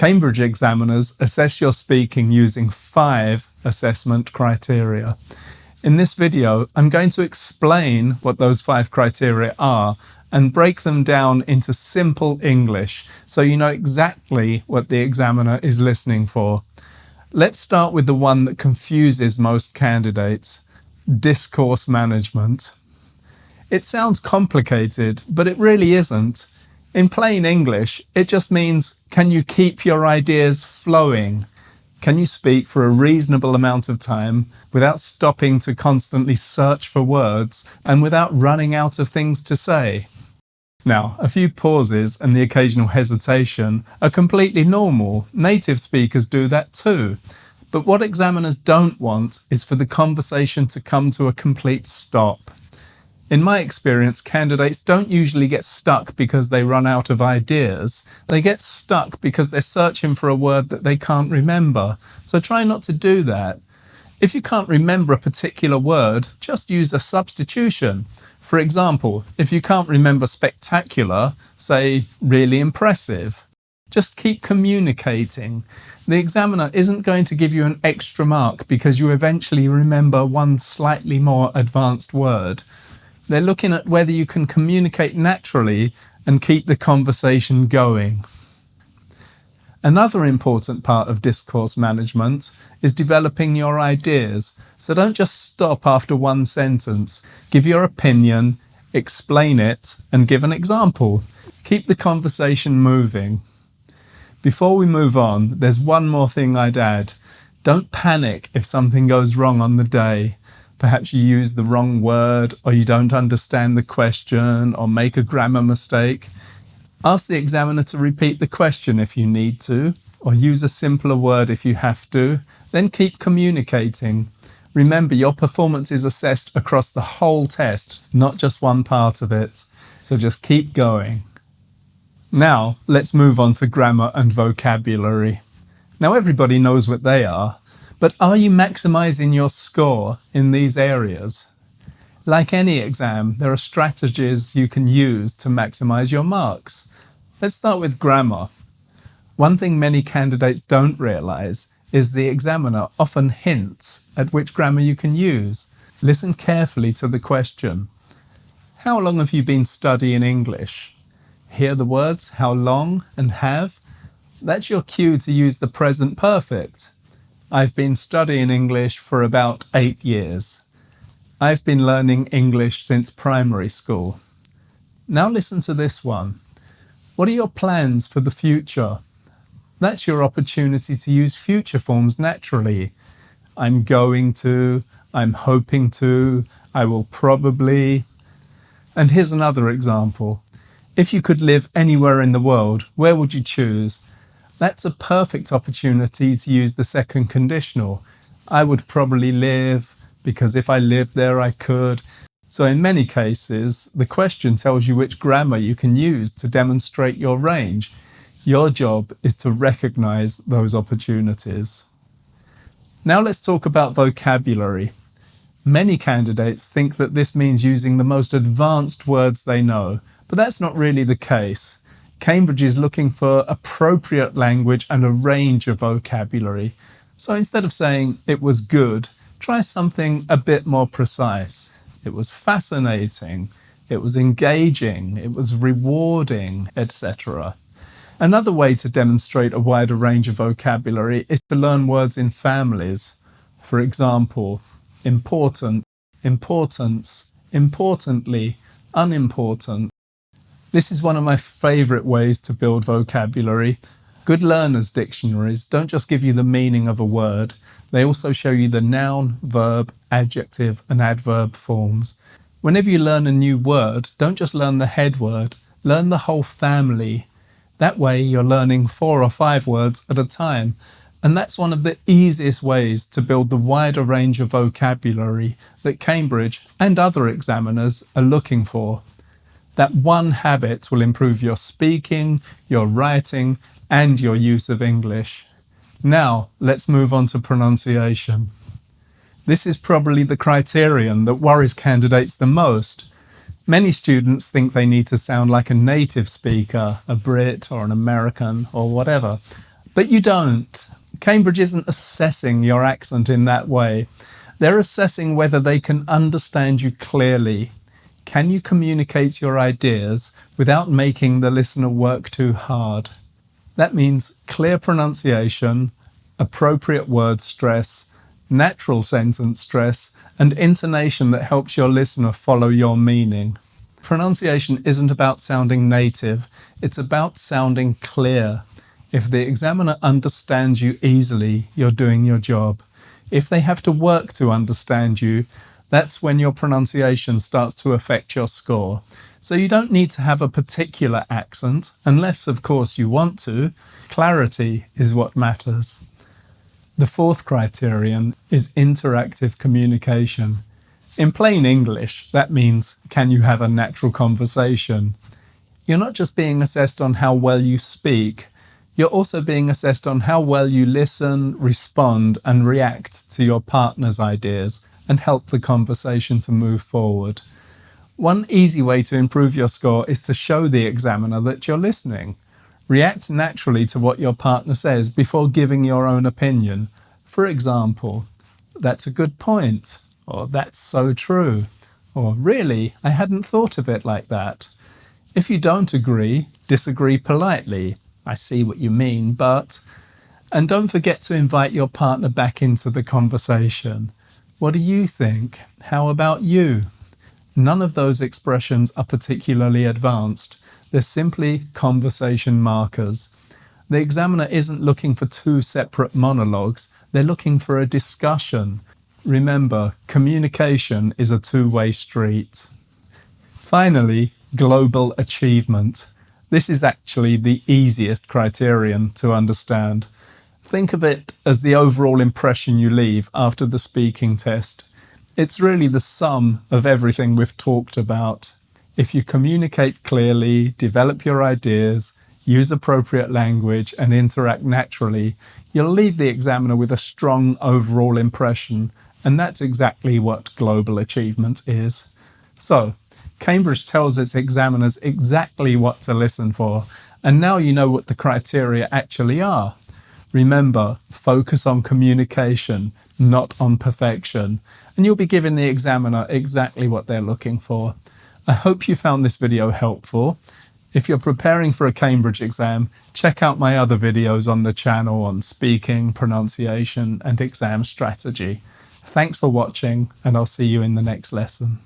Cambridge examiners assess your speaking using 5 assessment criteria. In this video, I'm going to explain what those 5 criteria are and break them down into simple English so you know exactly what the examiner is listening for. Let's start with the one that confuses most candidates: discourse management. It sounds complicated, but it really isn't. In plain English, it just means, can you keep your ideas flowing? Can you speak for a reasonable amount of time without stopping to constantly search for words and without running out of things to say? Now, a few pauses and the occasional hesitation are completely normal. Native speakers do that too. But what examiners don't want is for the conversation to come to a complete stop. In my experience, candidates don't usually get stuck because they run out of ideas. They get stuck because they're searching for a word that they can't remember. So try not to do that. If you can't remember a particular word, just use a substitution. For example, if you can't remember spectacular, say really impressive. Just keep communicating. The examiner isn't going to give you an extra mark because you eventually remember one slightly more advanced word. They're looking at whether you can communicate naturally and keep the conversation going. Another important part of discourse management is developing your ideas. So don't just stop after one sentence. Give your opinion, explain it, and give an example. Keep the conversation moving. Before we move on, there's one more thing I'd add. Don't panic if something goes wrong on the day. Perhaps you use the wrong word, or you don't understand the question, or make a grammar mistake. Ask the examiner to repeat the question if you need to, or use a simpler word if you have to. Then keep communicating. Remember, your performance is assessed across the whole test, not just one part of it. So just keep going. Now, let's move on to grammar and vocabulary. Now, everybody knows what they are. But are you maximizing your score in these areas? Like any exam, there are strategies you can use to maximize your marks. Let's start with grammar. One thing many candidates don't realize is the examiner often hints at which grammar you can use. Listen carefully to the question. How long have you been studying English? Hear the words how long and have? That's your cue to use the present perfect. I've been studying English for about 8 years. I've been learning English since primary school. Now listen to this one. What are your plans for the future? That's your opportunity to use future forms naturally. I'm going to, I'm hoping to, I will probably. And here's another example. If you could live anywhere in the world, where would you choose? That's a perfect opportunity to use the second conditional. I would probably live, because if I lived there, I could. So in many cases, the question tells you which grammar you can use to demonstrate your range. Your job is to recognize those opportunities. Now let's talk about vocabulary. Many candidates think that this means using the most advanced words they know, but that's not really the case. Cambridge is looking for appropriate language and a range of vocabulary. So instead of saying it was good, try something a bit more precise. It was fascinating, it was engaging, it was rewarding, etc. Another way to demonstrate a wider range of vocabulary is to learn words in families. For example, important, importance, importantly, unimportant. This is one of my favourite ways to build vocabulary. Good learners' dictionaries don't just give you the meaning of a word, they also show you the noun, verb, adjective and adverb forms. Whenever you learn a new word, don't just learn the head word, learn the whole family. That way you're learning 4 or 5 words at a time. And that's one of the easiest ways to build the wider range of vocabulary that Cambridge and other examiners are looking for. That one habit will improve your speaking, your writing, and your use of English. Now, let's move on to pronunciation. This is probably the criterion that worries candidates the most. Many students think they need to sound like a native speaker, a Brit or an American or whatever. But you don't. Cambridge isn't assessing your accent in that way. They're assessing whether they can understand you clearly. Can you communicate your ideas without making the listener work too hard? That means clear pronunciation, appropriate word stress, natural sentence stress, and intonation that helps your listener follow your meaning. Pronunciation isn't about sounding native, it's about sounding clear. If the examiner understands you easily, you're doing your job. If they have to work to understand you, that's when your pronunciation starts to affect your score. So you don't need to have a particular accent, unless of course you want to. Clarity is what matters. The fourth criterion is interactive communication. In plain English, that means, can you have a natural conversation? You're not just being assessed on how well you speak, you're also being assessed on how well you listen, respond, and react to your partner's ideas and help the conversation to move forward. One easy way to improve your score is to show the examiner that you're listening. React naturally to what your partner says before giving your own opinion. For example, "That's a good point," or "That's so true," or "Really, I hadn't thought of it like that." If you don't agree, disagree politely. "I see what you mean, but..." And don't forget to invite your partner back into the conversation. "What do you think? How about you?" None of those expressions are particularly advanced. They're simply conversation markers. The examiner isn't looking for two separate monologues, they're looking for a discussion. Remember, communication is a two-way street. Finally, global achievement. This is actually the easiest criterion to understand. Think of it as the overall impression you leave after the speaking test. It's really the sum of everything we've talked about. If you communicate clearly, develop your ideas, use appropriate language, and interact naturally, you'll leave the examiner with a strong overall impression, and that's exactly what global achievement is. So, Cambridge tells its examiners exactly what to listen for, and now you know what the criteria actually are. Remember, focus on communication, not on perfection, and you'll be giving the examiner exactly what they're looking for. I hope you found this video helpful. If you're preparing for a Cambridge exam, check out my other videos on the channel on speaking, pronunciation, and exam strategy. Thanks for watching, and I'll see you in the next lesson.